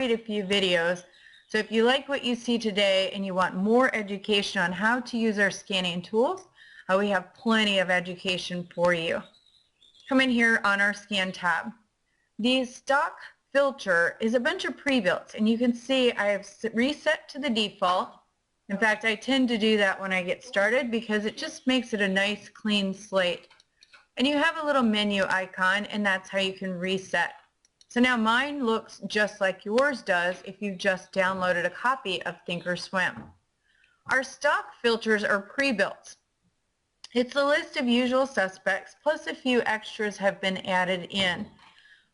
a few videos. So if you like what you see today and you want more education on how to use our scanning tools, we have plenty of education for you. Come in here on our scan tab. The stock filter is a bunch of pre-builts, and you can see I have reset to the default. In fact, I tend to do that when I get started because it just makes it a nice clean slate. And you have a little menu icon, and that's how you can reset. So now mine looks just like yours does if you just downloaded a copy of Thinkorswim. Our stock filters are pre-built. It's a list of usual suspects plus a few extras have been added in.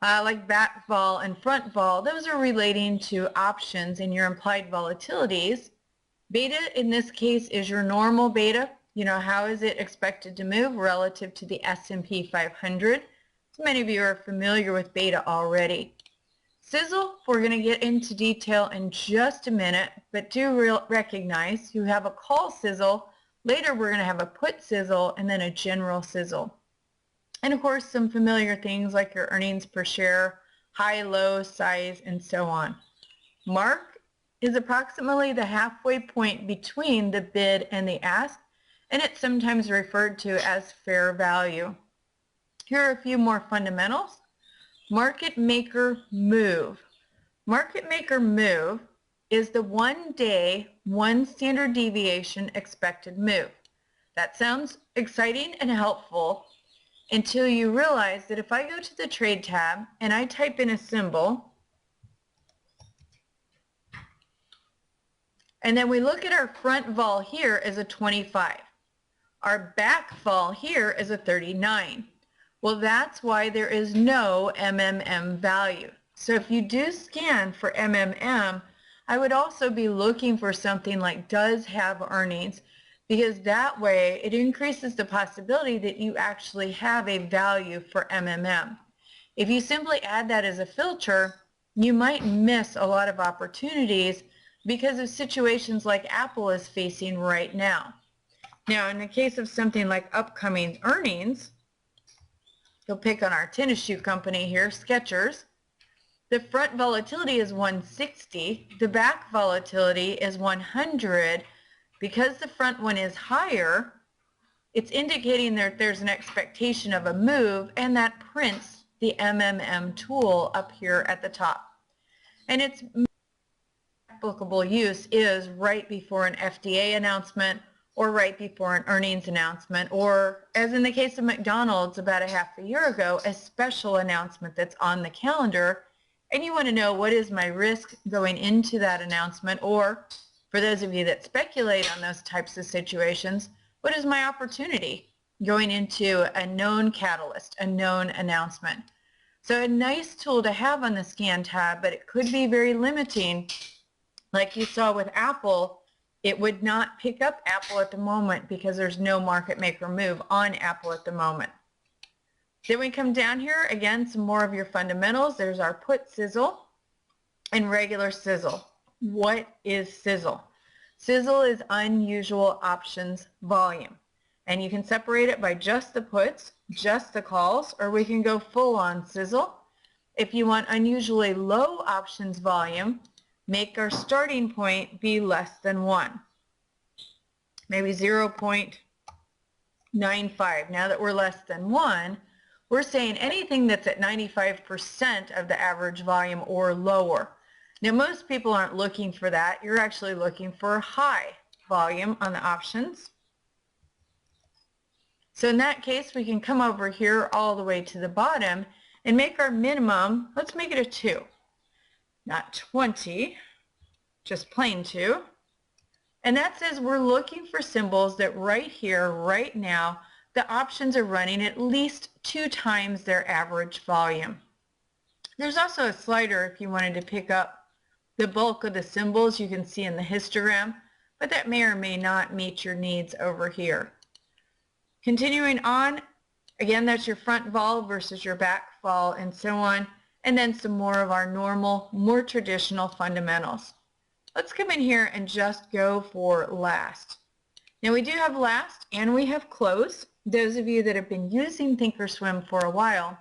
Like back vol and front vol, those are relating to options in your implied volatilities. Beta in this case is your normal beta. You know, how is it expected to move relative to the S&P 500? So many of you are familiar with beta already. Sizzle, we're going to get into detail in just a minute, but do recognize you have a call sizzle. Later we're going to have a put sizzle and then a general sizzle. And of course some familiar things like your earnings per share, high, low, size, and so on. Mark is approximately the halfway point between the bid and the ask, and it's sometimes referred to as fair value. Here are a few more fundamentals. Market maker move. Market maker move is the 1 day, 1 standard deviation expected move. That sounds exciting and helpful until you realize that if I go to the trade tab and I type in a symbol, and then we look at our front vol here as a 25. Our back vol here is a 39. Well, that's why there is no MMM value. So if you do scan for MMM, I would also be looking for something like does have earnings, because that way it increases the possibility that you actually have a value for MMM. If you simply add that as a filter, you might miss a lot of opportunities because of situations like Apple is facing right now. Now, in the case of something like upcoming earnings, you'll pick on our tennis shoe company here, Skechers. The front volatility is 160. The back volatility is 100. Because the front one is higher, it's indicating that there's an expectation of a move, and that prints the MMM tool up here at the top. And its applicable use is right before an FDA announcement or right before an earnings announcement, or as in the case of McDonald's about a half a year ago, a special announcement that's on the calendar, and you want to know what is my risk going into that announcement, or for those of you that speculate on those types of situations, what is my opportunity going into a known catalyst, a known announcement? So a nice tool to have on the scan tab, but it could be very limiting. Like you saw with Apple, it would not pick up Apple at the moment because there's no market maker move on Apple at the moment. Then we come down here, again, some more of your fundamentals. There's our put sizzle and regular sizzle. What is sizzle? Sizzle is unusual options volume. And you can separate it by just the puts, just the calls, or we can go full on sizzle. If you want unusually low options volume, make our starting point be less than 1. Maybe 0.95. Now that we're less than 1, we're saying anything that's at 95% of the average volume or lower. Now most people aren't looking for that. You're actually looking for high volume on the options. So in that case, we can come over here all the way to the bottom and make our minimum, let's make it a 2. Not 20, just plain 2. And that says we're looking for symbols that right here, right now, the options are running at least 2 times their average volume. There's also a slider if you wanted to pick up the bulk of the symbols you can see in the histogram, but that may or may not meet your needs over here. Continuing on, again, that's your front vol versus your back vol and so on, and then some more of our normal, more traditional fundamentals. Let's come in here and just go for last. Now we do have last and we have close. Those of you that have been using Thinkorswim for a while,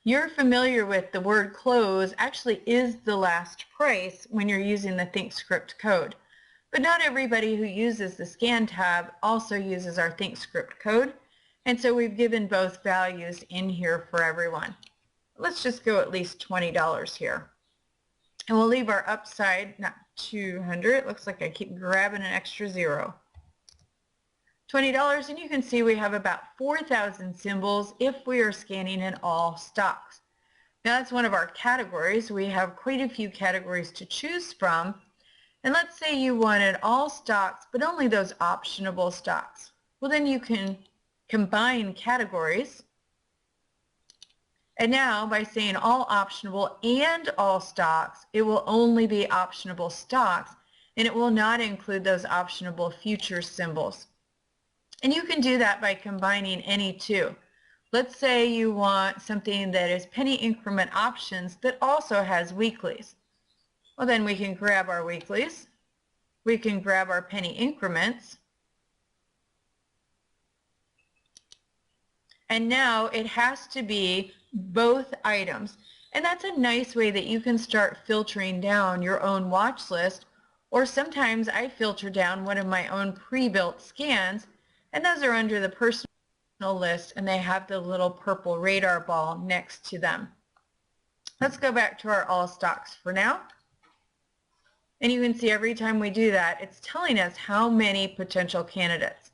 you're familiar with the word close actually is the last price when you're using the ThinkScript code. But not everybody who uses the scan tab also uses our ThinkScript code. And so we've given both values in here for everyone. Let's just go at least $20 here. And we'll leave our upside, not 200. It looks like I keep grabbing an extra zero. $20, and you can see we have about 4,000 symbols if we are scanning in all stocks. Now that's one of our categories. We have quite a few categories to choose from. And let's say you wanted all stocks, but only those optionable stocks. Well, then you can combine categories. And now by saying all optionable and all stocks, it will only be optionable stocks, and it will not include those optionable futures symbols. And you can do that by combining any two. Let's say you want something that is penny increment options that also has weeklies. Well, then we can grab our weeklies. We can grab our penny increments. And now it has to be both items. And that's a nice way that you can start filtering down your own watch list. Or sometimes I filter down one of my own pre-built scans, and those are under the personal list, and they have the little purple radar ball next to them. Let's go back to our all stocks for now. And you can see every time we do that, it's telling us how many potential candidates.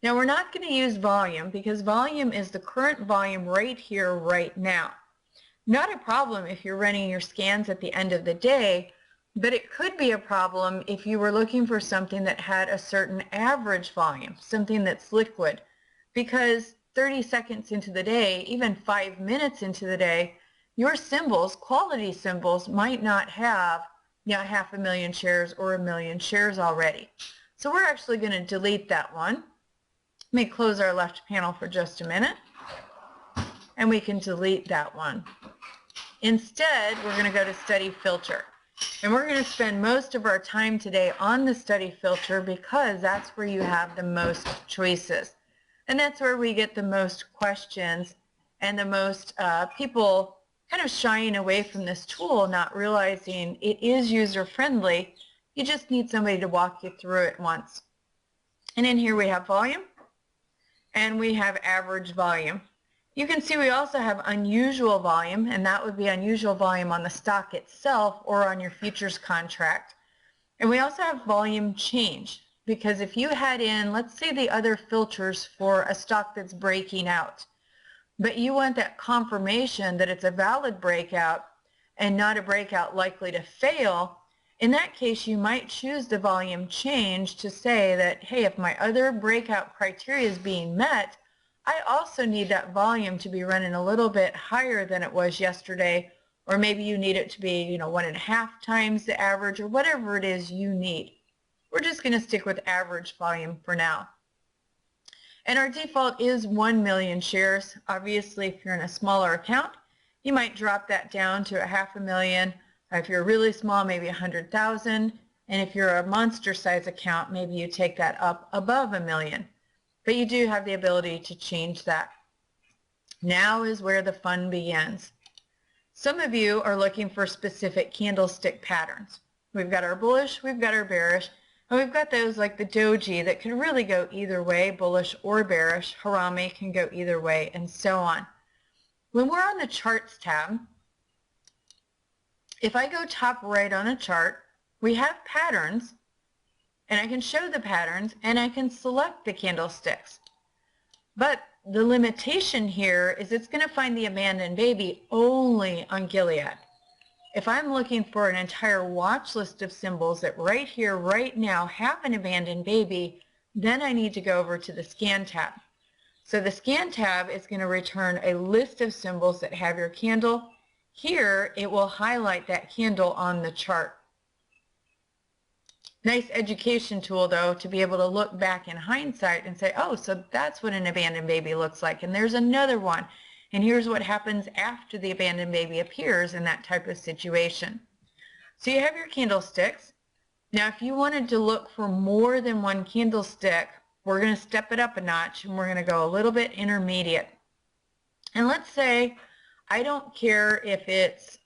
Now we're not going to use volume because volume is the current volume right here, right now. Not a problem if you're running your scans at the end of the day, but it could be a problem if you were looking for something that had a certain average volume, something that's liquid, because 30 seconds into the day, even 5 minutes into the day, your symbols, quality symbols, might not have 500,000 shares or 1 million shares already. So we're actually going to delete that one. Let me close our left panel for just a minute, and we can delete that one. Instead, we're going to go to Study Filter. And we're going to spend most of our time today on the Study Filter because that's where you have the most choices. And that's where we get the most questions and the most people kind of shying away from this tool, not realizing it is user-friendly. You just need somebody to walk you through it once. And in here we have volume, and we have average volume. You can see we also have unusual volume, and that would be unusual volume on the stock itself or on your futures contract. And we also have volume change, because if you had in, let's say, the other filters for a stock that's breaking out, but you want that confirmation that it's a valid breakout and not a breakout likely to fail, in that case you might choose the volume change to say that, hey, if my other breakout criteria is being met, I also need that volume to be running a little bit higher than it was yesterday, or maybe you need it to be 1.5 times the average, or whatever it is you need. We're just going to stick with average volume for now. And our default is 1 million shares. Obviously, if you're in a smaller account, you might drop that down to 500,000. If you're really small, maybe 100,000. And if you're a monster size account, maybe you take that up above 1 million. But you do have the ability to change that. Now is where the fun begins. Some of you are looking for specific candlestick patterns. We've got our bullish, we've got our bearish, and we've got those like the doji that can really go either way, bullish or bearish. Harami can go either way, and so on. When we're on the Charts tab, if I go top right on a chart, we have patterns, and I can show the patterns, and I can select the candlesticks. But the limitation here is it's going to find the abandoned baby only on Gilead. If I'm looking for an entire watch list of symbols that right here, right now have an abandoned baby, then I need to go over to the Scan tab. So the Scan tab is going to return a list of symbols that have your candle. Here, it will highlight that candle on the chart. Nice education tool, though, to be able to look back in hindsight and say, oh, so that's what an abandoned baby looks like, and there's another one, and here's what happens after the abandoned baby appears in that type of situation. So you have your candlesticks. Now, if you wanted to look for more than one candlestick, we're going to step it up a notch, and we're going to go a little bit intermediate. And let's say I don't care if it's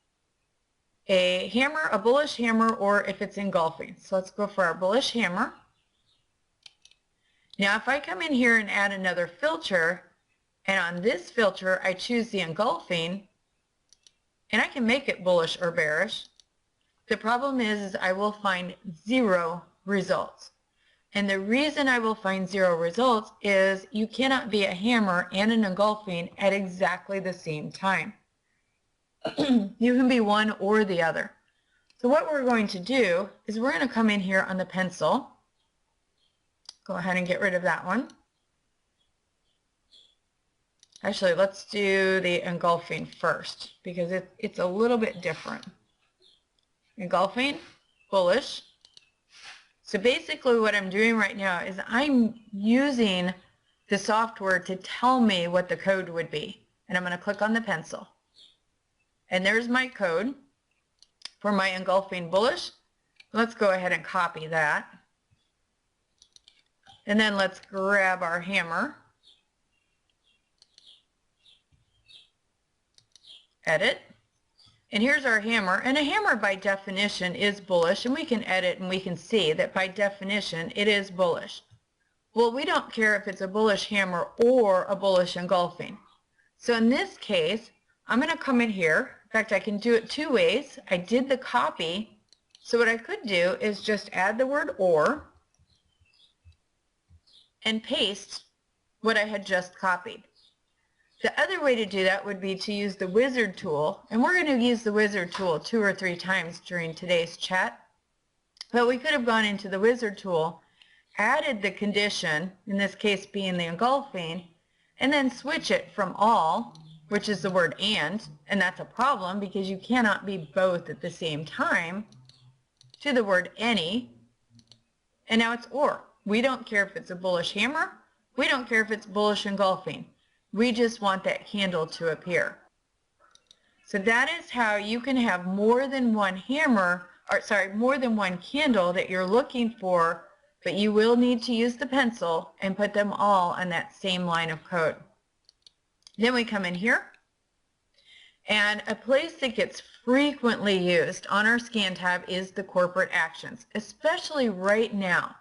a hammer, a bullish hammer, or if it's engulfing. So let's go for our bullish hammer. Now if I come in here and add another filter, and on this filter I choose the engulfing, and I can make it bullish or bearish, the problem is I will find 0 results. And the reason I will find 0 results is you cannot be a hammer and an engulfing at exactly the same time. You can be one or the other. So what we're going to do is we're going to come in here on the pencil. Go ahead and get rid of that one. Actually, let's do the engulfing first because it's a little bit different. Engulfing, bullish. So basically what I'm doing right now is I'm using the software to tell me what the code would be. And I'm going to click on the pencil. And there's my code for my engulfing bullish. Let's go ahead and copy that. And then let's grab our hammer. Edit. And here's our hammer. And a hammer by definition is bullish. And we can edit and we can see that by definition it is bullish. Well, we don't care if it's a bullish hammer or a bullish engulfing. So in this case, I'm going to come in here. In fact, I can do it 2 ways. I did the copy. So what I could do is just add the word or and paste what I had just copied. The other way to do that would be to use the wizard tool. And we're going to use the wizard tool 2 or 3 times during today's chat. But we could have gone into the wizard tool, added the condition, in this case being the engulfing, and then switch it from all, which is the word and that's a problem because you cannot be both at the same time, to the word any, and now it's or. We don't care if it's a bullish hammer, we don't care if it's bullish engulfing, we just want that candle to appear. So that is how you can have more than one hammer, or sorry, more than one candle that you're looking for, but you will need to use the pencil and put them all on that same line of code. Then we come in here, and a place that gets frequently used on our scan tab is the corporate actions, especially right now.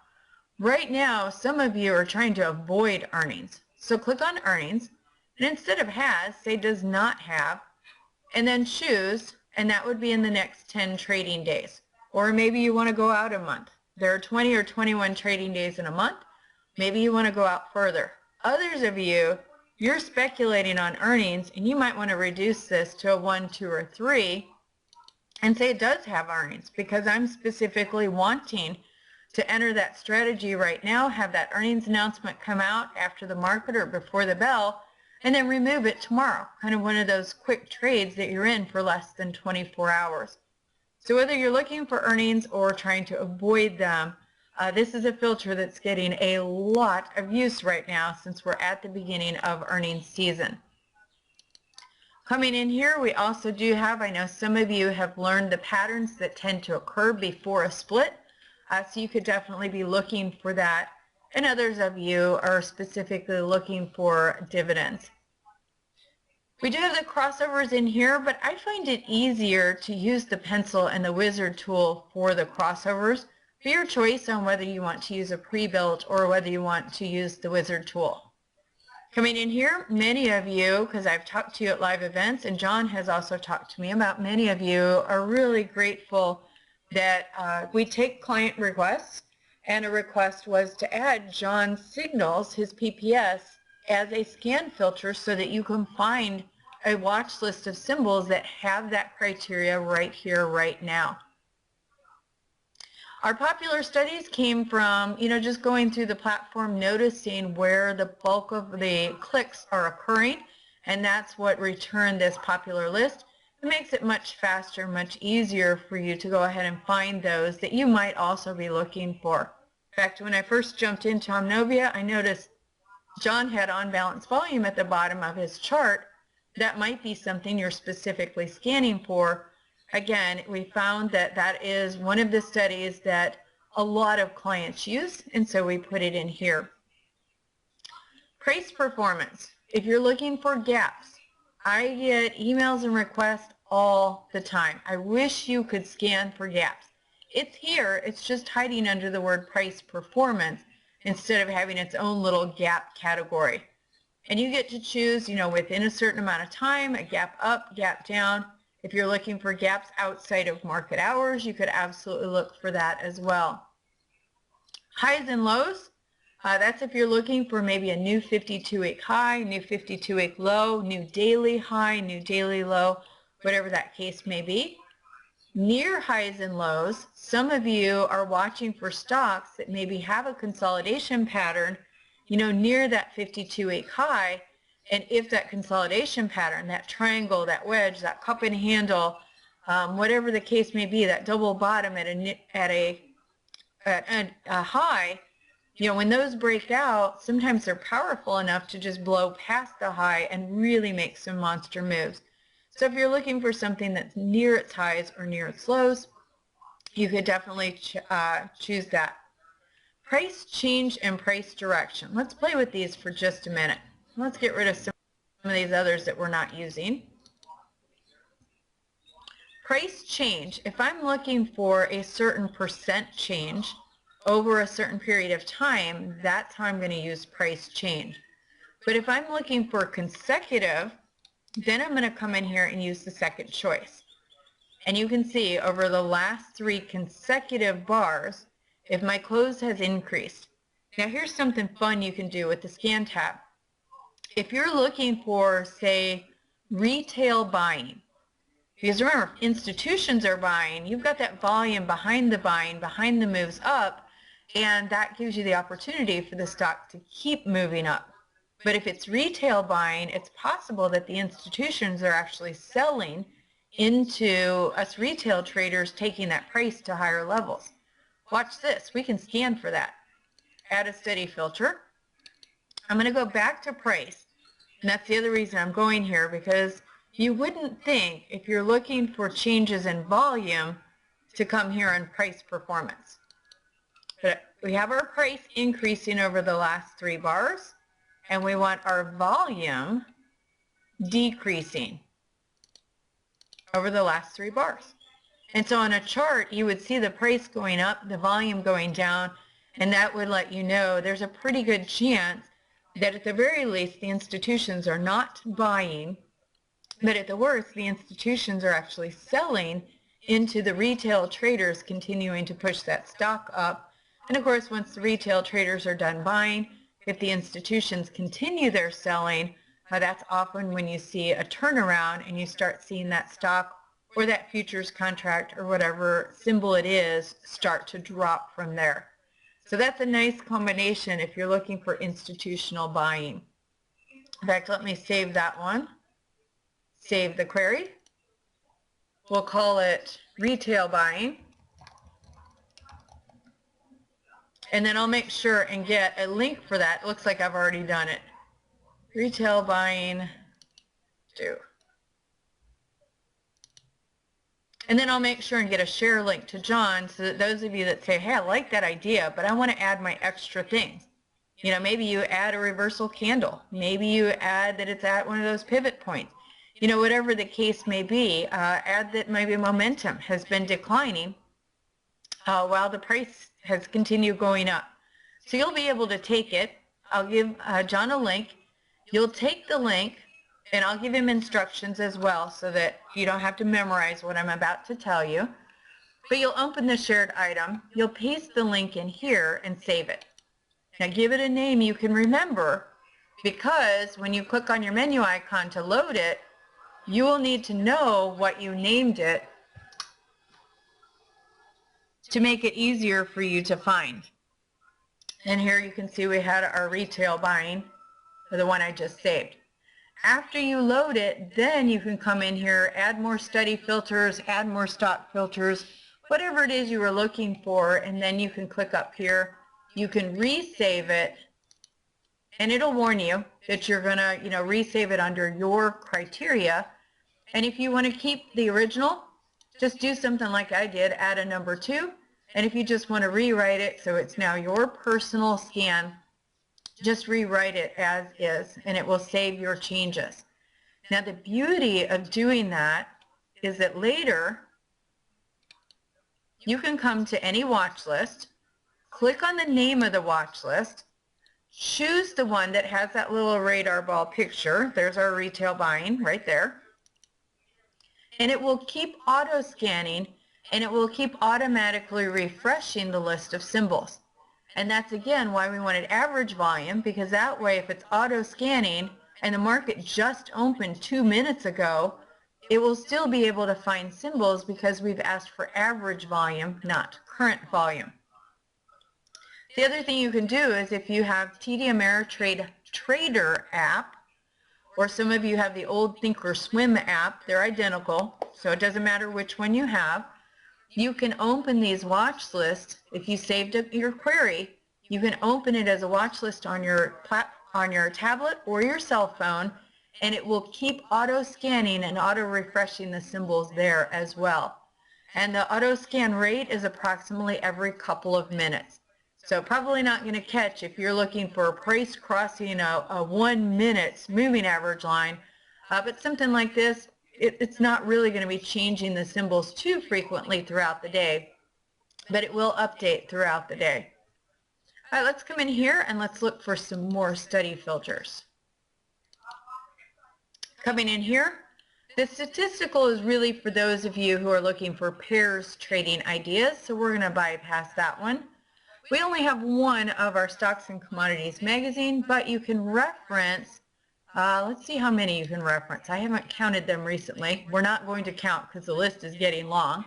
Right now, some of you are trying to avoid earnings. So click on earnings, and instead of has, say does not have, and then choose, and that would be in the next 10 trading days. Or maybe you want to go out a month. There are 20 or 21 trading days in a month. Maybe you want to go out further. Others of you, you're speculating on earnings, and you might want to reduce this to a 1, 2, or 3 and say it does have earnings because I'm specifically wanting to enter that strategy right now, have that earnings announcement come out after the market or before the bell, and then remove it tomorrow. Kind of one of those quick trades that you're in for less than 24 hours. So whether you're looking for earnings or trying to avoid them, this is a filter that's getting a lot of use right now since we're at the beginning of earnings season. Coming in here, we also do have, I know some of you have learned the patterns that tend to occur before a split, so you could definitely be looking for that. And others of you are specifically looking for dividends. We do have the crossovers in here, but I find it easier to use the pencil and the wizard tool for the crossovers. For your choice on whether you want to use a pre-built or whether you want to use the wizard tool. Coming in here, many of you, because I've talked to you at live events, and John has also talked to me about, many of you are really grateful that we take client requests, and a request was to add John's signals, his PPS, as a scan filter so that you can find a watch list of symbols that have that criteria right here, right now. Our popular studies came from, just going through the platform, noticing where the bulk of the clicks are occurring, and that's what returned this popular list. It makes it much faster, much easier for you to go ahead and find those that you might also be looking for. In fact, when I first jumped into Omnovia, I noticed John had on-balance volume at the bottom of his chart. That might be something you're specifically scanning for. Again, we found that that is one of the studies that a lot of clients use, and so we put it in here. Price performance. If you're looking for gaps, I get emails and requests all the time. I wish you could scan for gaps. It's here, it's just hiding under the word price performance instead of having its own little gap category. And you get to choose, within a certain amount of time, a gap up, gap down. If you're looking for gaps outside of market hours, you could absolutely look for that as well. Highs and lows, that's if you're looking for maybe a new 52-week high, new 52-week low, new daily high, new daily low, whatever that case may be. Near highs and lows, some of you are watching for stocks that maybe have a consolidation pattern, near that 52-week high, and if that consolidation pattern, that triangle, that wedge, that cup and handle, whatever the case may be, that double bottom at a high, when those break out, sometimes they're powerful enough to just blow past the high and really make some monster moves. So if you're looking for something that's near its highs or near its lows, you could definitely choose that. Price change and price direction. Let's play with these for just a minute. Let's get rid of some of these others that we're not using. Price change, if I'm looking for a certain percent change over a certain period of time, that's how I'm going to use price change. But if I'm looking for consecutive, then I'm going to come in here and use the second choice. And you can see over the last 3 consecutive bars, if my close has increased. Now here's something fun you can do with the scan tab. If you're looking for, say, retail buying, because remember, if institutions are buying, you've got that volume behind the buying, behind the moves up, and that gives you the opportunity for the stock to keep moving up. But if it's retail buying, it's possible that the institutions are actually selling into us retail traders taking that price to higher levels. Watch this. We can scan for that. Add a steady filter. I'm going to go back to price. And that's the other reason I'm going here, because you wouldn't think, if you're looking for changes in volume, to come here on price performance. But we have our price increasing over the last 3 bars. And we want our volume decreasing over the last 3 bars. And so on a chart, you would see the price going up, the volume going down, and that would let you know there's a pretty good chance that at the very least the institutions are not buying, but at the worst the institutions are actually selling into the retail traders, continuing to push that stock up. And of course, once the retail traders are done buying, if the institutions continue their selling, that's often when you see a turnaround and you start seeing that stock or that futures contract or whatever symbol it is start to drop from there. So that's a nice combination if you're looking for institutional buying. In fact, let me save that one. Save the query. We'll call it retail buying. And then I'll make sure and get a link for that. It looks like I've already done it. Retail buying, do. And then I'll make sure and get a share link to John so that those of you that say, hey, I like that idea, but I want to add my extra things. Maybe you add a reversal candle. Maybe you add that it's at one of those pivot points. Whatever the case may be, add that maybe momentum has been declining while the price has continued going up. So you'll be able to take it. I'll give John a link. You'll take the link, and I'll give him instructions as well so that you don't have to memorize what I'm about to tell you. But you'll open the shared item. You'll paste the link in here and save it. Now give it a name you can remember, because when you click on your menu icon to load it, you will need to know what you named it to make it easier for you to find. And here you can see we had our retail buying, the one I just saved. After you load it, then you can come in here, add more study filters, add more stock filters, whatever it is you were looking for, and then you can click up here. You can resave it, and it'll warn you that you're going to, resave it under your criteria. And if you want to keep the original, just do something like I did, add a number 2. And if you just want to rewrite it so it's now your personal scan, just rewrite it as is, and it will save your changes. Now the beauty of doing that is that later you can come to any watch list, click on the name of the watch list, choose the one that has that little radar ball picture. There's our retail buying right there. And it will keep auto scanning, and it will keep automatically refreshing the list of symbols. And that's again why we wanted average volume, because that way if it's auto scanning and the market just opened 2 minutes ago, it will still be able to find symbols because we've asked for average volume, not current volume. The other thing you can do is if you have TD Ameritrade Trader app, or some of you have the old Thinkorswim app, they're identical, so it doesn't matter which one you have. You can open these watch lists. If you saved up your query, you can open it as a watch list on your tablet or your cell phone, and it will keep auto scanning and auto refreshing the symbols there as well. And the auto scan rate is approximately every couple of minutes. So probably not going to catch if you're looking for a price crossing a 1 minute moving average line, but something like this, it's not really going to be changing the symbols too frequently throughout the day, but it will update throughout the day. All right, let's come in here and let's look for some more study filters. Coming in here, the statistical is really for those of you who are looking for pairs trading ideas, so we're going to bypass that one. We only have one of our Stocks and Commodities magazine, but you can reference, let's see how many you can reference. I haven't counted them recently. We're not going to count because the list is getting long.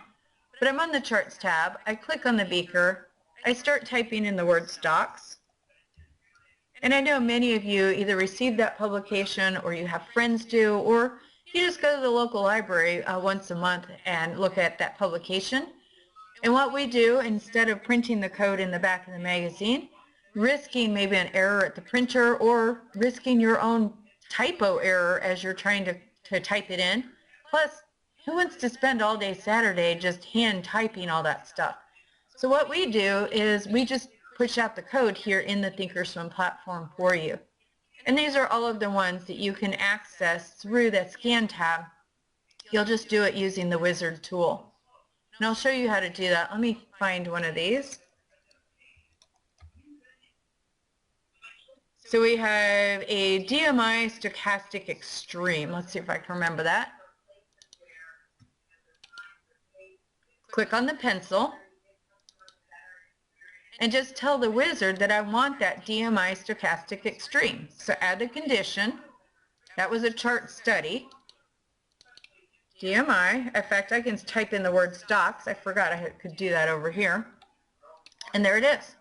But I'm on the Charts tab. I click on the beaker. I start typing in the word stocks. And I know many of you either received that publication or you have friends do, or you just go to the local library once a month and look at that publication. And what we do, instead of printing the code in the back of the magazine, risking maybe an error at the printer or risking your own typo error as you're trying to type it in. Plus, who wants to spend all day Saturday just hand typing all that stuff? So what we do is we just push out the code here in the Thinkorswim platform for you. And these are all of the ones that you can access through that scan tab. You'll just do it using the wizard tool. And I'll show you how to do that. Let me find one of these. So we have a DMI stochastic extreme. Let's see if I can remember that. Click on the pencil and just tell the wizard that I want that DMI stochastic extreme. So add the condition. That was a chart study. DMI. In fact, I can type in the word stocks. I forgot I could do that over here. And there it is.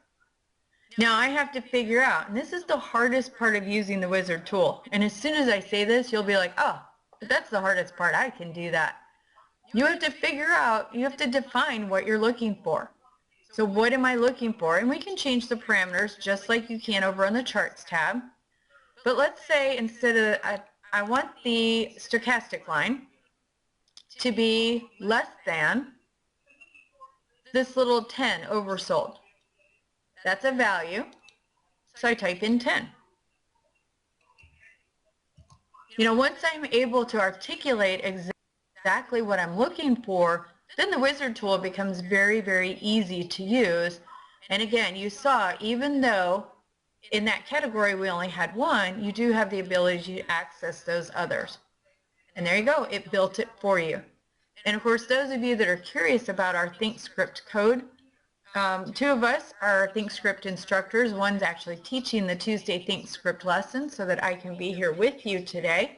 Now I have to figure out, and this is the hardest part of using the wizard tool. And as soon as I say this, you'll be like, oh, but that's the hardest part. I can do that. You have to figure out, you have to define what you're looking for. So what am I looking for? And we can change the parameters just like you can over on the Charts tab. But let's say instead of, I want the stochastic line to be less than this little 10 oversold. That's a value, so I type in 10. You know, once I'm able to articulate exactly what I'm looking for, then the wizard tool becomes very, very easy to use. And again, you saw, even though in that category we only had one, you do have the ability to access those others. And there you go, it built it for you. And of course, those of you that are curious about our ThinkScript code, two of us are ThinkScript instructors. One's actually teaching the Tuesday ThinkScript lesson so that I can be here with you today.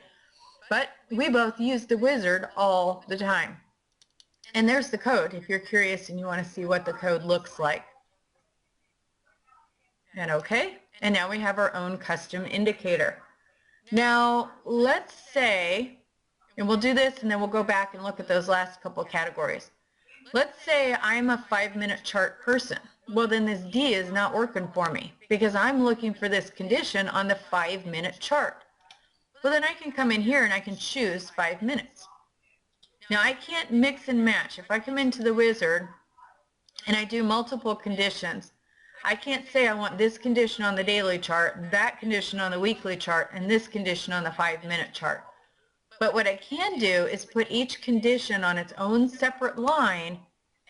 But we both use the wizard all the time. And there's the code if you're curious and you want to see what the code looks like. And okay, and now we have our own custom indicator. Now let's say, and we'll do this and then we'll go back and look at those last couple categories. Let's say I'm a 5-minute chart person. Well, then this D is not working for me because I'm looking for this condition on the 5-minute chart. Well, then I can come in here and I can choose 5 minutes. Now I can't mix and match. If I come into the wizard and I do multiple conditions, I can't say I want this condition on the daily chart, that condition on the weekly chart, and this condition on the 5-minute chart. But what I can do is put each condition on its own separate line,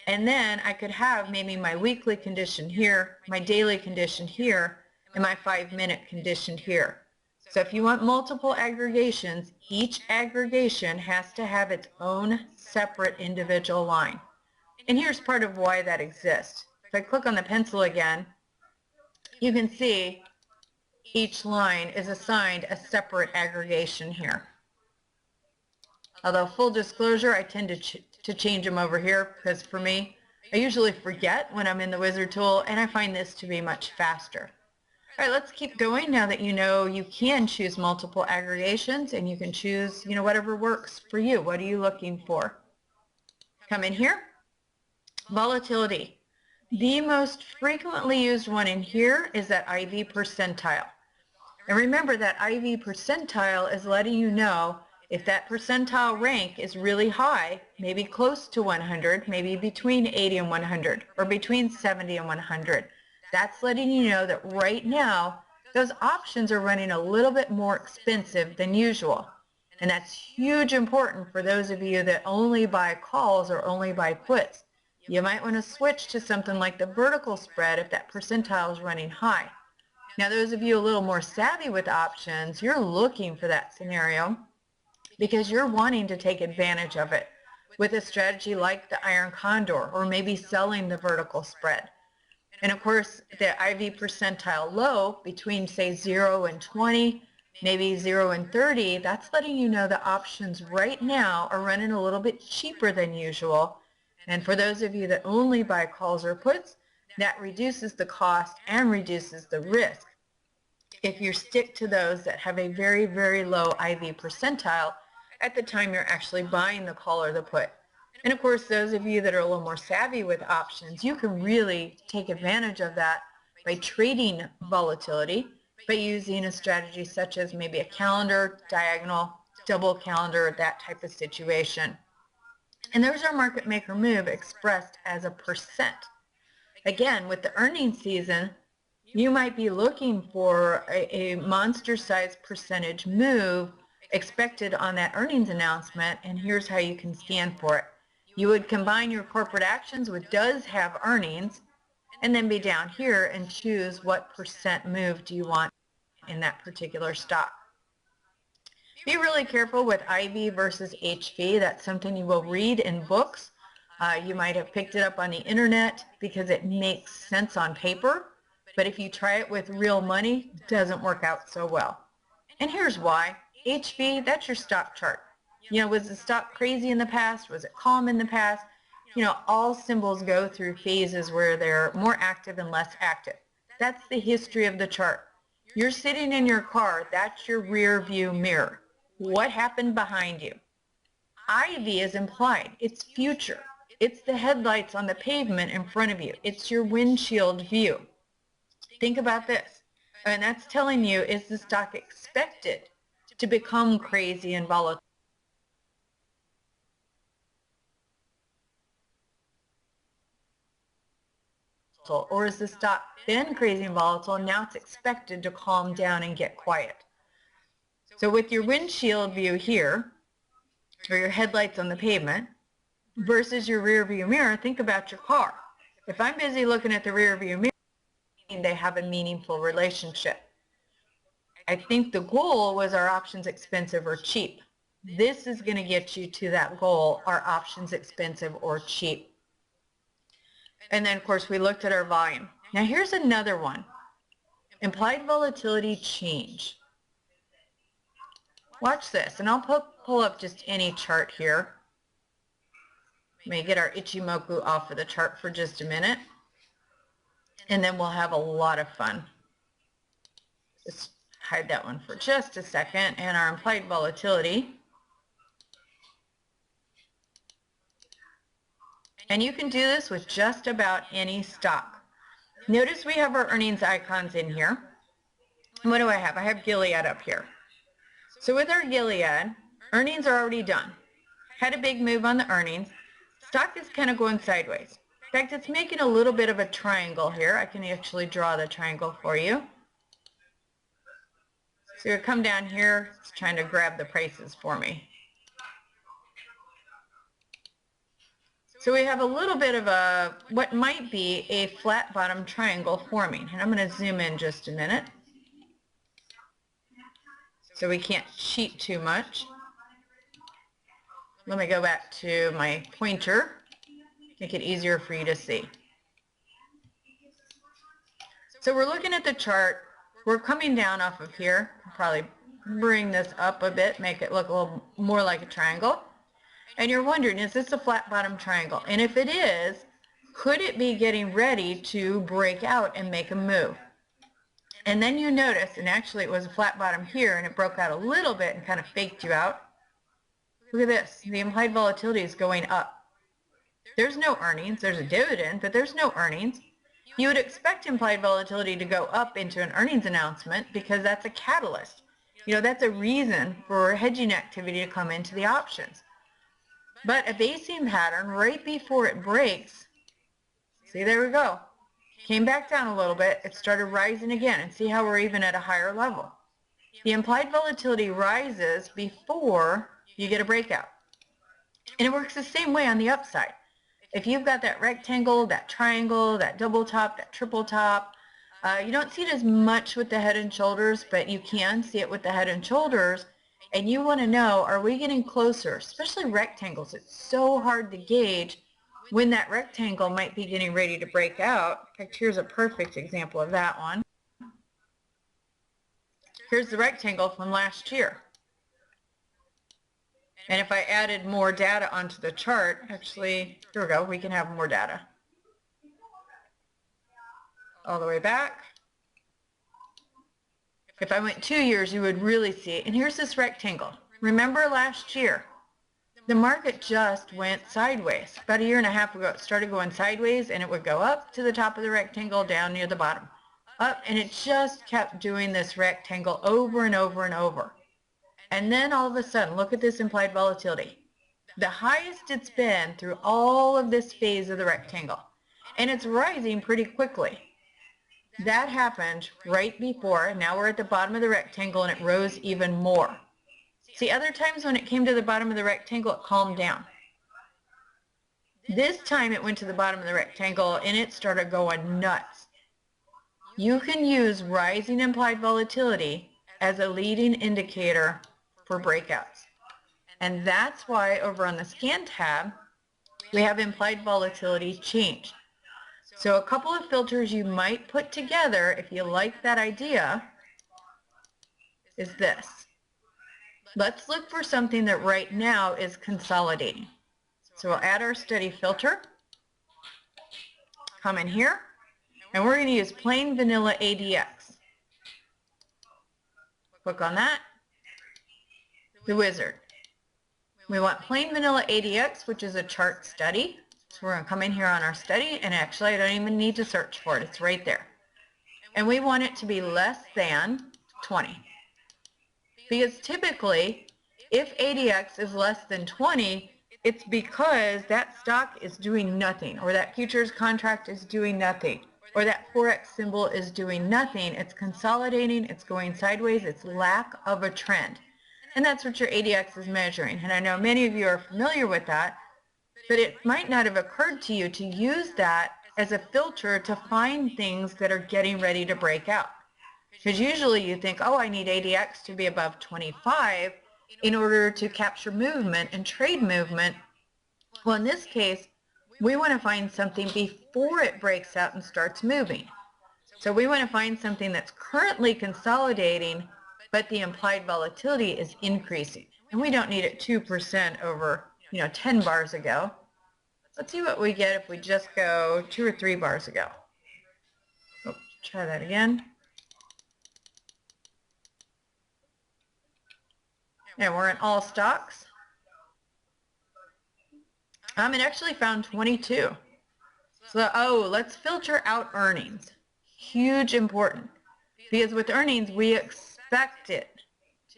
and then I could have maybe my weekly condition here, my daily condition here, and my 5-minute condition here. So if you want multiple aggregations, each aggregation has to have its own separate individual line. And here's part of why that exists. If I click on the pencil again, you can see each line is assigned a separate aggregation here. Although full disclosure, I tend to change them over here because for me, I usually forget when I'm in the wizard tool, and I find this to be much faster. All right, let's keep going now that you know you can choose multiple aggregations and you can choose, whatever works for you. What are you looking for? Come in here. Volatility. The most frequently used one in here is that IV percentile. And remember that IV percentile is letting you know if that percentile rank is really high, maybe close to 100, maybe between 80 and 100, or between 70 and 100. That's letting you know that right now, those options are running a little bit more expensive than usual. And that's huge important for those of you that only buy calls or only buy puts. You might want to switch to something like the vertical spread if that percentile is running high. Now, those of you a little more savvy with options, you're looking for that scenario because you're wanting to take advantage of it with a strategy like the Iron Condor or maybe selling the vertical spread. And of course, the IV percentile low between, say, 0 and 20, maybe 0 and 30, that's letting you know the options right now are running a little bit cheaper than usual. And for those of you that only buy calls or puts, that reduces the cost and reduces the risk if you stick to those that have a very, very low IV percentile at the time you're actually buying the call or the put. And of course, those of you that are a little more savvy with options, you can really take advantage of that by trading volatility, by using a strategy such as maybe a calendar, diagonal, double calendar, that type of situation. And there's our market maker move expressed as a percent. Again, with the earnings season, you might be looking for a monster-sized percentage move expected on that earnings announcement, and here's how you can scan for it. You would combine your corporate actions with does have earnings, and then be down here and choose what percent move do you want in that particular stock. Be really careful with IV versus HV. That's something you will read in books. You might have picked it up on the internet because it makes sense on paper, but if you try it with real money, it doesn't work out so well. And here's why. HV, that's your stock chart. Was the stock crazy in the past? Was it calm in the past? All symbols go through phases where they're more active and less active. That's the history of the chart. You're sitting in your car, that's your rear view mirror. What happened behind you? IV is implied. It's future. It's the headlights on the pavement in front of you. It's your windshield view. Think about this. And that's telling you, is the stock expected to become crazy and volatile? Or is the stock been crazy and volatile and now it's expected to calm down and get quiet? So with your windshield view here, or your headlights on the pavement, versus your rear view mirror, think about your car. If I'm busy looking at the rear view mirror, they have a meaningful relationship. I think the goal was, are options expensive or cheap? This is going to get you to that goal, are options expensive or cheap? And then of course we looked at our volume. Now here's another one. Implied volatility change. Watch this, and I'll pull up just any chart here. Let me get our Ichimoku off of the chart for just a minute, and then we'll have a lot of fun. Just hide that one for just a second, and our implied volatility. And you can do this with just about any stock. Notice we have our earnings icons in here. And what do I have? I have Gilead up here. So with our Gilead, earnings are already done. Had a big move on the earnings. Stock is kind of going sideways. In fact, it's making a little bit of a triangle here. I can actually draw the triangle for you. So you come down here, it's trying to grab the prices for me. So we have a little bit of a, what might be a flat bottom triangle forming. And I'm going to zoom in just a minute so we can't cheat too much. Let me go back to my pointer, make it easier for you to see. So we're looking at the chart. We're coming down off of here. I'll probably bring this up a bit, make it look a little more like a triangle. And you're wondering, is this a flat bottom triangle? And if it is, could it be getting ready to break out and make a move? And then you notice, and actually it was a flat bottom here, and it broke out a little bit and kind of faked you out. Look at this. The implied volatility is going up. There's no earnings. There's a dividend, but there's no earnings. You would expect implied volatility to go up into an earnings announcement because that's a catalyst. You know, that's a reason for hedging activity to come into the options. But a basing pattern right before it breaks, see, there we go, came back down a little bit, it started rising again, and see how we're even at a higher level. The implied volatility rises before you get a breakout. And it works the same way on the upside. If you've got that rectangle, that triangle, that double top, that triple top, you don't see it as much with the head and shoulders, but you can see it with the head and shoulders. And you want to know, are we getting closer? Especially rectangles. It's so hard to gauge when that rectangle might be getting ready to break out. In fact, here's a perfect example of that one. Here's the rectangle from last year. And if I added more data onto the chart, actually, here we go, we can have more data. All the way back. If I went 2 years, you would really see it. And here's this rectangle. Remember last year, the market just went sideways. About a year and a half ago, it started going sideways, and it would go up to the top of the rectangle, down near the bottom. Up, and it just kept doing this rectangle over and over and over. And then all of a sudden, look at this implied volatility. The highest it's been through all of this phase of the rectangle. And it's rising pretty quickly. That happened right before. Now we're at the bottom of the rectangle, and it rose even more. See, other times when it came to the bottom of the rectangle, it calmed down. This time it went to the bottom of the rectangle, and it started going nuts. You can use rising implied volatility as a leading indicator for breakouts. And that's why over on the scan tab, we have implied volatility change. So a couple of filters you might put together if you like that idea is this. Let's look for something that right now is consolidating. So we'll add our study filter, come in here, and we're going to use plain vanilla ADX. Click on that, the wizard. We want plain vanilla ADX, which is a chart study. So we're going to come in here on our study, and actually I don't even need to search for it. It's right there. And we want it to be less than 20. Because typically, if ADX is less than 20, it's because that stock is doing nothing, or that futures contract is doing nothing, or that Forex symbol is doing nothing. It's consolidating, it's going sideways, it's lack of a trend. And that's what your ADX is measuring. And I know many of you are familiar with that, but it might not have occurred to you to use that as a filter to find things that are getting ready to break out. Because usually you think, oh, I need ADX to be above 25 in order to capture movement and trade movement. Well, in this case, we want to find something before it breaks out and starts moving. So we want to find something that's currently consolidating, but the implied volatility is increasing. And we don't need it 2% over 10 bars ago. Let's see what we get if we just go 2 or 3 bars ago. Oh, try that again. And we're in all stocks. It actually found 22. So, let's filter out earnings. Huge important. Because with earnings, we expect it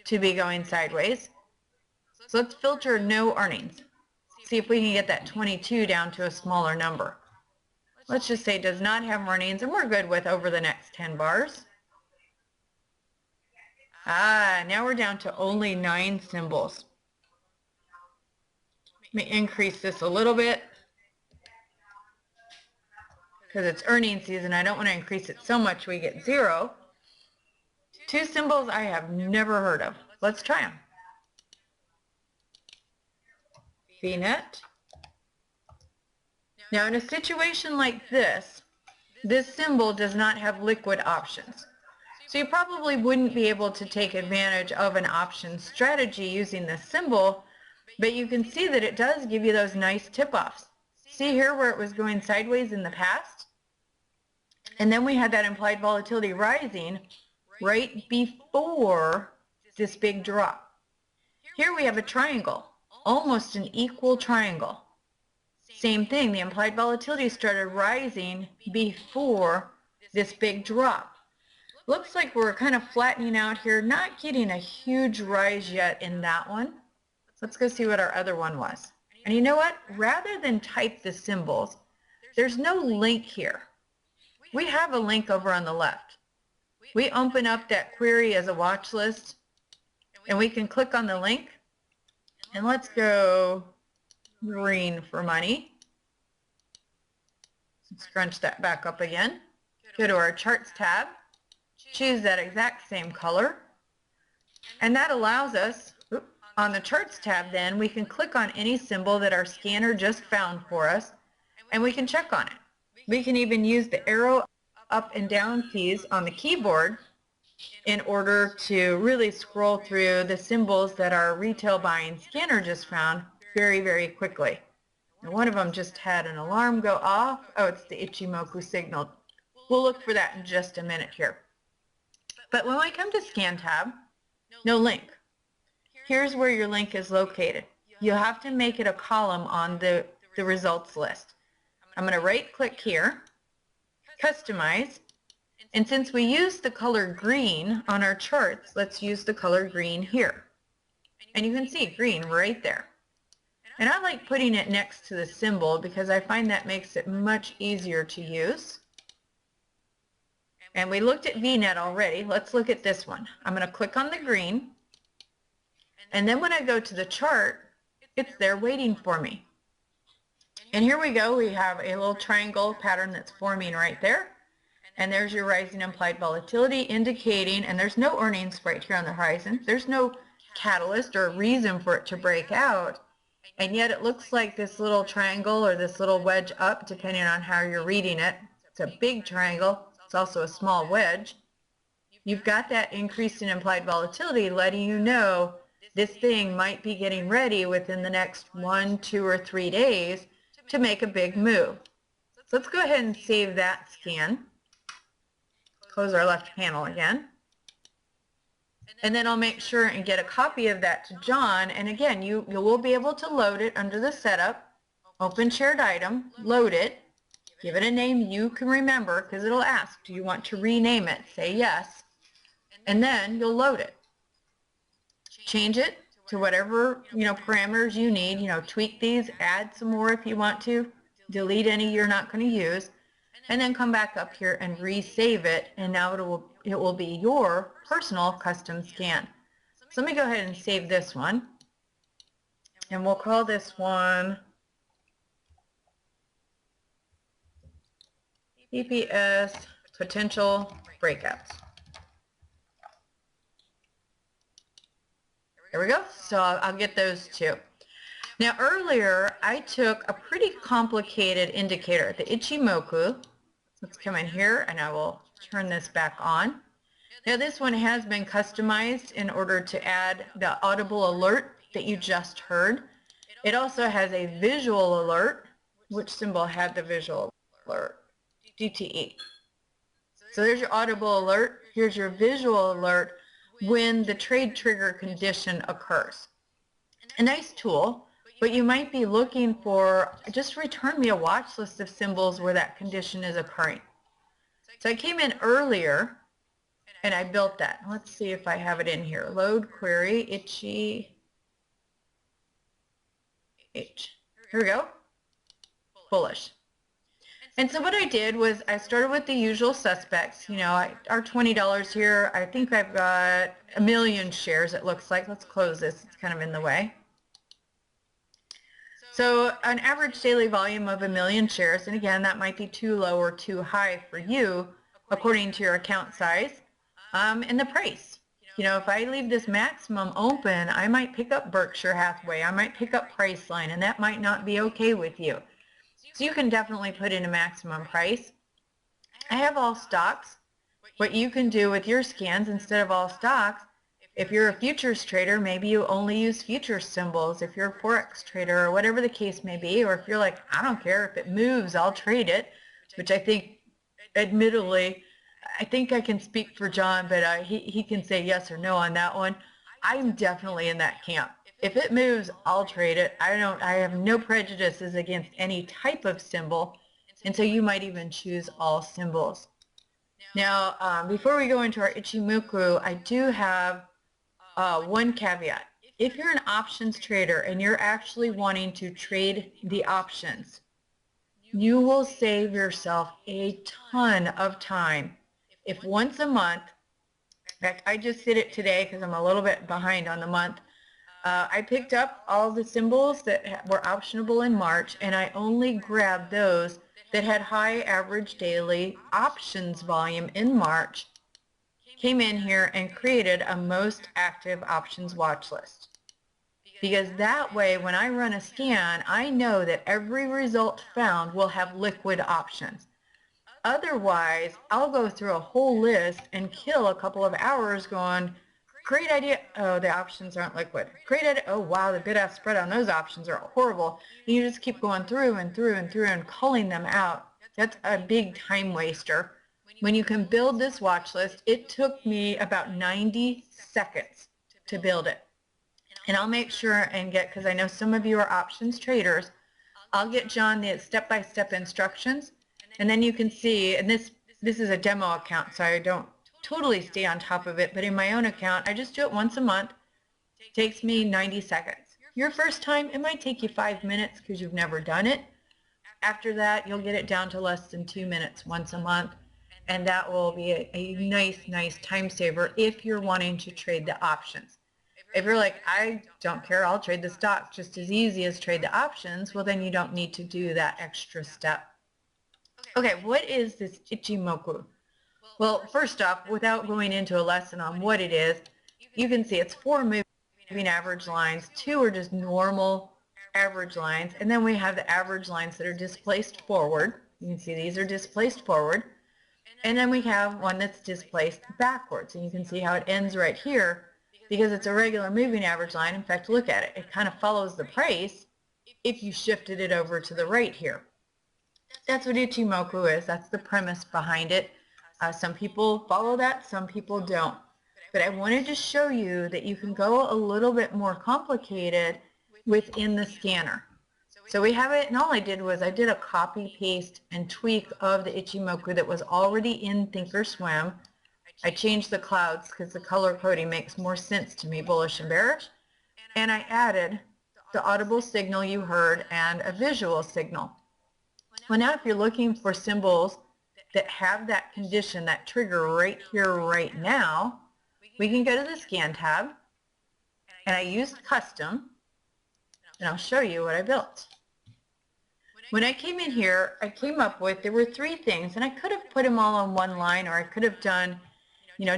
to be going sideways. So let's filter no earnings. See if we can get that 22 down to a smaller number. Let's just say does not have earnings, and we're good with over the next 10 bars. Now we're down to only 9 symbols. Let me increase this a little bit. because it's earnings season. I don't want to increase it so much we get 0. 2 symbols I have never heard of. Let's try them. VNet. Now in a situation like this symbol does not have liquid options. So you probably wouldn't be able to take advantage of an option strategy using this symbol, but you can see that it does give you those nice tip-offs. See here where it was going sideways in the past? And then we had that implied volatility rising right before this big drop. Here we have a triangle, almost an equal triangle. Same thing, the implied volatility started rising before this big drop. Looks like we're kind of flattening out here, not getting a huge rise yet in that one. Let's go see what our other one was. And you know what? Rather than type the symbols, there's no link here. We have a link over on the left. We open up that query as a watch list, and we can click on the link. And let's go green for money. Scrunch that back up again. Go to our charts tab. Choose that exact same color. And that allows us, on the charts tab then, we can click on any symbol that our scanner just found for us, and we can check on it. We can even use the arrow up and down keys on the keyboard in order to really scroll through the symbols that our retail buying scanner just found very, very quickly. Now, one of them just had an alarm go off. Oh, it's the Ichimoku signal. We'll look for that in just a minute here. But when we come to Scan tab, no link. Here's where your link is located. You'll have to make it a column on the results list. I'm going to right-click here, Customize, and since we use the color green on our charts, let's use the color green here. And you can see green right there. And I like putting it next to the symbol because I find that makes it much easier to use. And we looked at VNet already. Let's look at this one. I'm going to click on the green. And then when I go to the chart, it's there waiting for me. And here we go. We have a little triangle pattern that's forming right there. And there's your rising implied volatility indicating, and there's no earnings right here on the horizon. There's no catalyst or reason for it to break out. And yet it looks like this little triangle or this little wedge up, depending on how you're reading it. It's a big triangle. It's also a small wedge. You've got that increase in implied volatility letting you know this thing might be getting ready within the next 1, 2, or 3 days to make a big move. So let's go ahead and save that scan. Close our left panel again. And then I'll make sure and get a copy of that to John. And again, you will be able to load it under the setup, open shared item, load it, give it a name you can remember because it'll ask, do you want to rename it? Say yes. And then you'll load it. Change it to whatever, parameters you need, tweak these, add some more if you want to, delete any you're not going to use, and then come back up here and resave it, and now it will be your personal custom scan. So let me go ahead and save this one, and we'll call this one PPS Potential Breakouts. There we go. So I'll get those two. Now earlier I took a pretty complicated indicator, the Ichimoku. Let's come in here and I will turn this back on. Now this one has been customized in order to add the audible alert that you just heard. It also has a visual alert. Which symbol had the visual alert? DTE. So there's your audible alert. Here's your visual alert when the trade trigger condition occurs. A nice tool, but you might be looking for, just return me a watch list of symbols where that condition is occurring. So I came in earlier and I built that. Let's see if I have it in here. Load query, Here we go. Bullish. And so what I did was I started with the usual suspects. Our $20 here, I think I've got 1 million shares it looks like. Let's close this. It's kind of in the way. So an average daily volume of 1,000,000 shares, and again, that might be too low or too high for you according to your account size, and the price. If I leave this maximum open, I might pick up Berkshire Hathaway, I might pick up Priceline, and that might not be okay with you. So you can definitely put in a maximum price. I have all stocks. What you can do with your scans instead of all stocks, if you're a futures trader, maybe you only use futures symbols. If you're a Forex trader or whatever the case may be, or if you're like, I don't care, if it moves, I'll trade it, which I think, admittedly, I think I can speak for John, but he can say yes or no on that one. I'm definitely in that camp. If it moves, I'll trade it. I have no prejudices against any type of symbol, and so you might even choose all symbols. Now, before we go into our Ichimoku, I do have one caveat. If you're an options trader and you're actually wanting to trade the options, you will save yourself a ton of time if once a month, in fact, I just did it today because I'm a little bit behind on the month, I picked up all the symbols that were optionable in March, and I only grabbed those that had high average daily options volume in March, came in here and created a most active options watch list. Because that way, when I run a scan, I know that every result found will have liquid options. Otherwise, I'll go through a whole list and kill a couple of hours going, great idea, oh, the options aren't liquid. Great idea, oh wow, the bid-ask spread on those options are horrible. And you just keep going through and through and through and culling them out. That's a big time waster. When you can build this watch list, it took me about 90 seconds to build it. And I'll make sure and get, because I know some of you are options traders, I'll get John the step-by-step instructions, and then you can see, and this is a demo account, so I don't totally stay on top of it, but in my own account, I just do it once a month. It takes me 90 seconds. Your first time, it might take you 5 minutes because you've never done it. After that, you'll get it down to less than 2 minutes once a month, and that will be a nice time saver if you're wanting to trade the options. If you're like, I don't care, I'll trade the stock just as easy as trade the options, well then you don't need to do that extra step. Okay, what is this Ichimoku? Well, first off, without going into a lesson on what it is, you can see it's 4 moving average lines, 2 are just normal average lines, and then we have the average lines that are displaced forward. You can see these are displaced forward, and then we have one that's displaced backwards, and you can see how it ends right here because it's a regular moving average line. In fact, look at it. It kind of follows the price if you shifted it over to the right here. That's what Ichimoku is. That's the premise behind it. Some people follow that, some people don't. But I wanted to show you that you can go a little bit more complicated within the scanner. So we have it, and all I did was I did a copy, paste, and tweak of the Ichimoku that was already in Thinkorswim. I changed the clouds because the color coding makes more sense to me, bullish and bearish. And I added the audible signal you heard and a visual signal. Well, now if you're looking for symbols that have that condition, that trigger right here, right now, we can go to the Scan tab, and I used Custom, and I'll show you what I built. When I came in here, I came up with, there were 3 things, and I could have put them all on one line, or I could have done,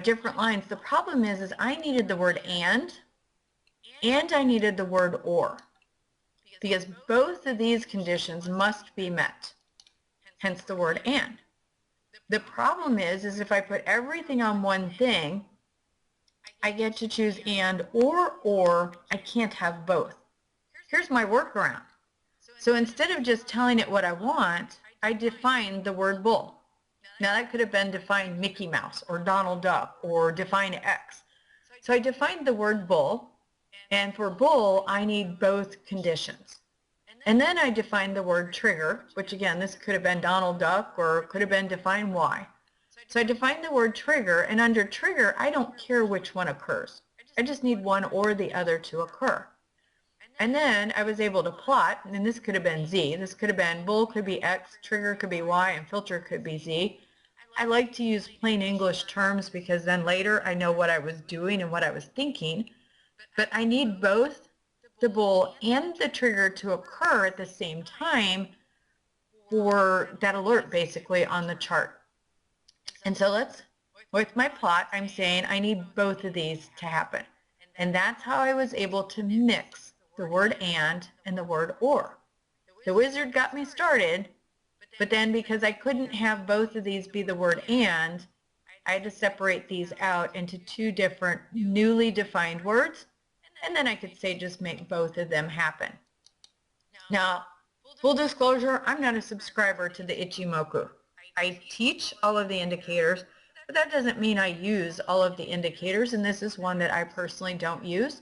different lines. The problem is I needed the word and I needed the word or, because both of these conditions must be met, hence the word and. The problem is if I put everything on one thing, I get to choose and or I can't have both. Here's my workaround. So instead of just telling it what I want, I defined the word bull. Now that could have been define Mickey Mouse or Donald Duck or define X. So I defined the word bull, and for bull I need both conditions. And then I defined the word trigger, which again, this could have been Donald Duck or could have been define Y. So I defined the word trigger, and under trigger, I don't care which one occurs. I just need one or the other to occur. And then I was able to plot, and this could have been Z. This could have been bull could be X, trigger could be Y, and filter could be Z. I like to use plain English terms because then later I know what I was doing and what I was thinking. But I need both the bull and the trigger to occur at the same time for that alert basically on the chart. And so with my plot, I'm saying I need both of these to happen. And that's how I was able to mix the word and the word or. The wizard got me started, but then because I couldn't have both of these be the word and, I had to separate these out into two different newly defined words, and then I could say just make both of them happen. Now, full disclosure, I'm not a subscriber to the Ichimoku. I teach all of the indicators, but that doesn't mean I use all of the indicators, and this is one that I personally don't use.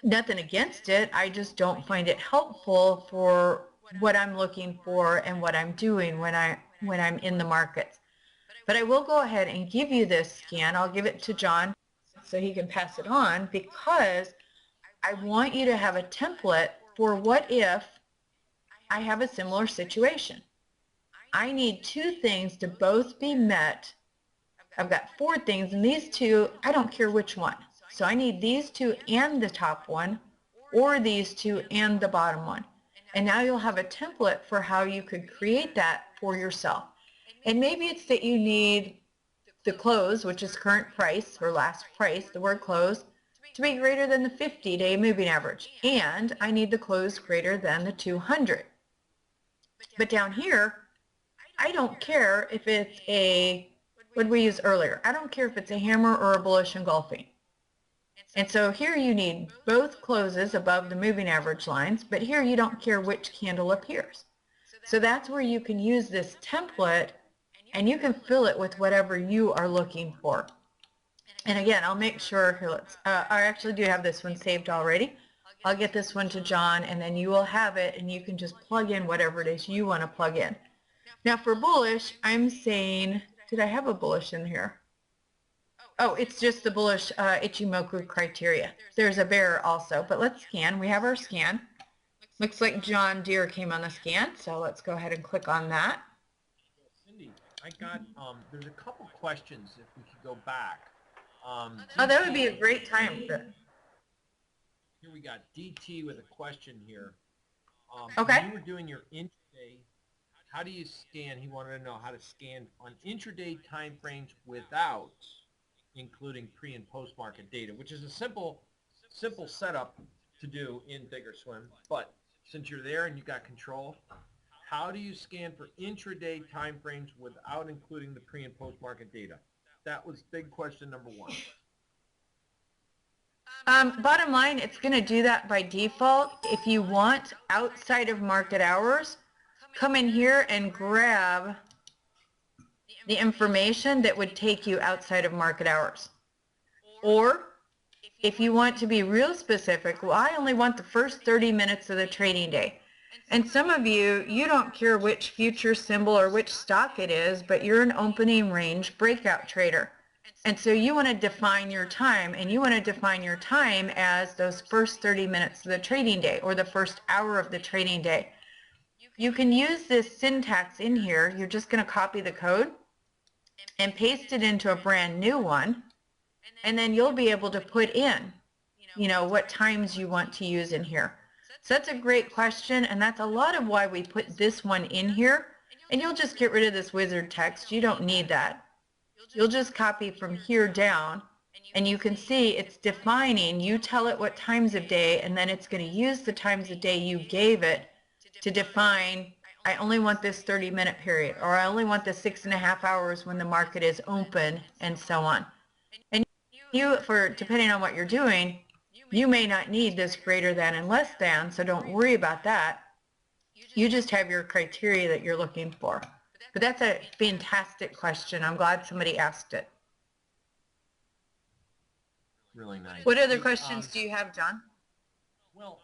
Nothing against it, I just don't find it helpful for what I'm looking for and what I'm doing when I'm in the markets. But I will go ahead and give you this scan. I'll give it to John so he can pass it on, because I want you to have a template for what if I have a similar situation. I need two things to both be met. I've got four things, and these two, I don't care which one. So I need these two and the top one, or these two and the bottom one. And now you'll have a template for how you could create that for yourself. And maybe it's that you need the close, which is current price or last price, the word close, to be greater than the 50-day moving average. And I need the close greater than the 200. But down here, I don't care if it's what did we use earlier? I don't care if it's a hammer or a bullish engulfing. And so here you need both closes above the moving average lines, but here you don't care which candle appears. So that's where you can use this template, and you can fill it with whatever you are looking for. And again, I'll make sure, here, I actually do have this one saved already. I'll get this one to John, and then you will have it, and you can just plug in whatever it is you want to plug in. Now for bullish, I'm saying, did I have a bullish in here? Oh, it's just the bullish Ichimoku criteria. There's a bear also, but let's scan. We have our scan. Looks like John Deere came on the scan, so let's go ahead and click on that. Cindy, I got, there's a couple questions if we could go back. Oh, that would be a great time. Here we got DT with a question here. Okay. When you were doing your intraday, how do you scan? He wanted to know how to scan on intraday time frames without including pre and post market data, which is a simple setup to do in Thinkorswim. But since you're there and you got control, how do you scan for intraday time frames without including the pre and post market data? That was big question number one. Bottom line, it's going to do that by default. If you want outside of market hours, come in here and grab the information that would take you outside of market hours. Or if you want to be real specific, well, I only want the first 30 minutes of the trading day. And some of you don't care which future symbol or which stock it is, but you're an opening range breakout trader. And so you want to define your time, and you want to define your time as those first 30 minutes of the trading day or the first hour of the trading day. You can use this syntax in here. You're just going to copy the code and paste it into a brand new one, and then you'll be able to put in, what times you want to use in here. So that's a great question, and that's a lot of why we put this one in here. And you'll just get rid of this wizard text. You don't need that. You'll just copy from here down, and you can see it's defining. You tell it what times of day, and then it's going to use the times of day you gave it to define, I only want this 30-minute period, or I only want the 6.5 hours when the market is open, and so on. And depending on what you're doing, you may not need this greater than and less than, so don't worry about that. You just have your criteria that you're looking for. But that's a fantastic question. I'm glad somebody asked it. Really nice. What other questions do you have, John? Well,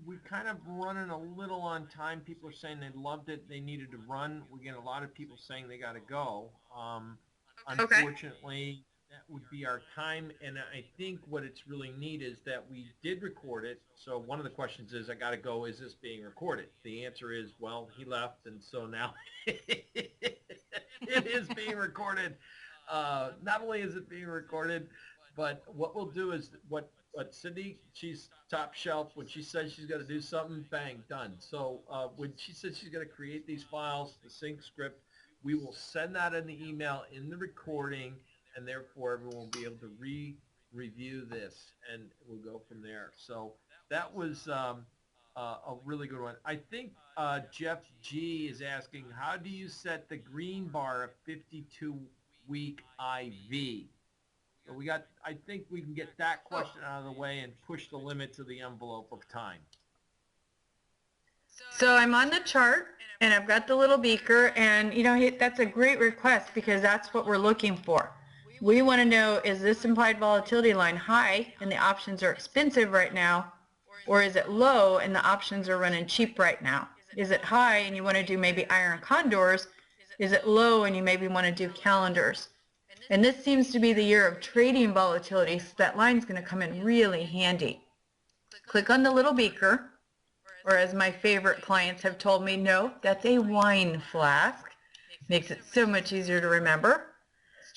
we're kind of running a little on time. People are saying they loved it. They needed to run. We get a lot of people saying they got to go. Unfortunately, that would be our time. And I think what it's really neat is that we did record it. So one of the questions is, I got to go, is this being recorded? The answer is, well, he left, and so now it is being recorded. Not only is it being recorded, but what we'll do is what But Cindy, she's top shelf. When she says she's going to do something, bang, done. So when she says she's going to create these files, the sync script, we will send that in the email in the recording, and therefore everyone will be able to review this, and we'll go from there. So that was a really good one. I think Jeff G is asking, how do you set the green bar of 52-week IV? So I think we can get that question out of the way and push the limits of the envelope of time. So I'm on the chart, and I've got the little beaker, and that's a great request because that's what we're looking for. We want to know, is this implied volatility line high and the options are expensive right now, or is it low and the options are running cheap right now? Is it high and you want to do maybe iron condors? Is it low and you maybe want to do calendars? And this seems to be the year of trading volatility, so that line's going to come in really handy. Click on the little beaker, or as my favorite clients have told me, no, that's a wine flask. Makes it so much easier to remember.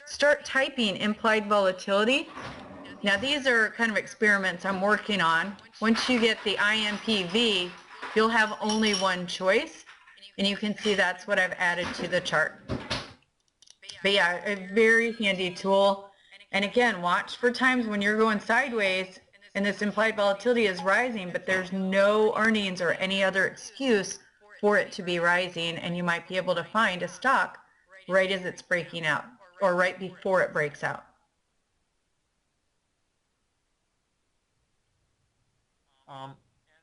Start typing implied volatility. Now these are kind of experiments I'm working on. Once you get the IMPV, you'll have only one choice, and you can see that's what I've added to the chart. But yeah, a very handy tool. And again, watch for times when you're going sideways and this implied volatility is rising, but there's no earnings or any other excuse for it to be rising, and you might be able to find a stock right as it's breaking out or right before it breaks out.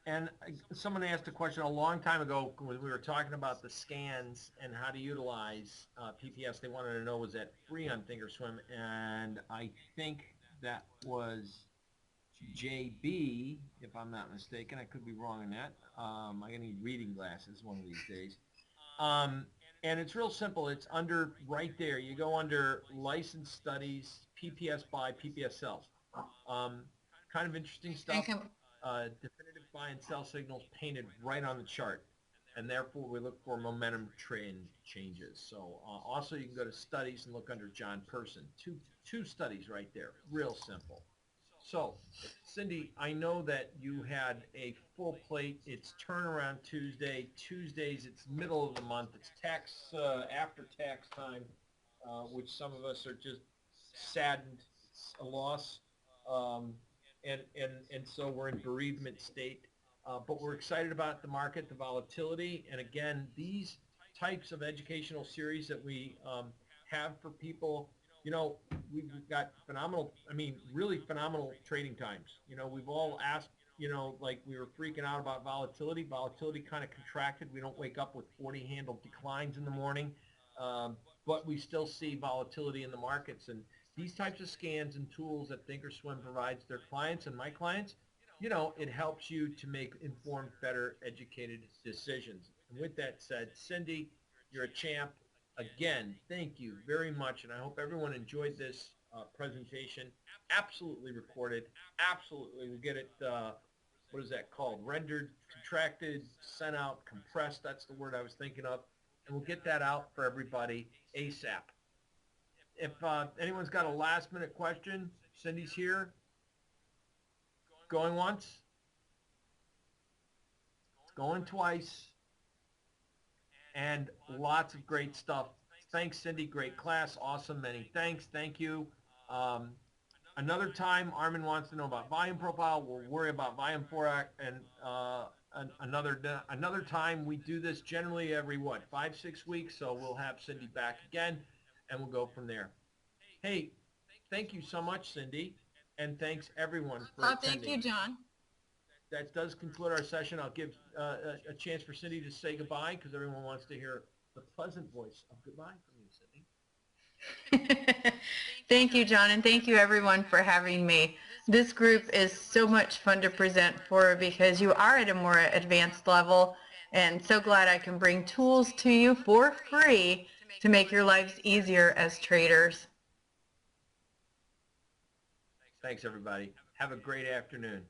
And someone asked a question a long time ago when we were talking about the scans and how to utilize PPS. They wanted to know, was that free on Thinkorswim? And I think that was JB, if I'm not mistaken. I could be wrong on that. I'm going to need reading glasses one of these days. And it's real simple. It's under right there. You go under License Studies, PPS Buy, PPS Sells. Kind of interesting stuff. Definitive buy and sell signals painted right on the chart, and therefore we look for momentum trend changes. So also you can go to studies and look under John Person. Two studies right there, real simple. So Cindy, I know that you had a full plate. It's turnaround Tuesday. Tuesdays, it's middle of the month. It's tax after tax time, which some of us are just saddened. It's a loss. And so we're in bereavement state, but we're excited about the market, the volatility, and again, these types of educational series that we have for people. We've got phenomenal, really phenomenal trading times. We've all asked, like we were freaking out about volatility. Volatility kind of contracted. We don't wake up with 40-handle declines in the morning, but we still see volatility in the markets. And these types of scans and tools that Thinkorswim provides their clients and my clients, it helps you to make informed, better, educated decisions. And with that said, Cindy, you're a champ. Again, thank you very much, and I hope everyone enjoyed this presentation. Absolutely recorded. Absolutely. We'll get it, what is that called? Rendered, contracted, sent out, compressed. That's the word I was thinking of. And we'll get that out for everybody ASAP. If anyone's got a last-minute question, Cindy's here. Going once. Going twice. And lots of great stuff. Thanks, Cindy. Great class. Awesome. Many thanks. Thank you. Another time, Armin wants to know about volume profile. We'll worry about volume forex. And another time, we do this generally every, 5-6 weeks. So we'll have Cindy back again, and we'll go from there. Hey, thank you so much, Cindy, and thanks everyone for attending. Thank you, John. That does conclude our session. I'll give a chance for Cindy to say goodbye because everyone wants to hear the pleasant voice of goodbye from you, Cindy. Thank you, John, and thank you everyone for having me. This group is so much fun to present for because you are at a more advanced level, and so glad I can bring tools to you for free to make your lives easier as traders. Thanks, everybody. Have a great afternoon.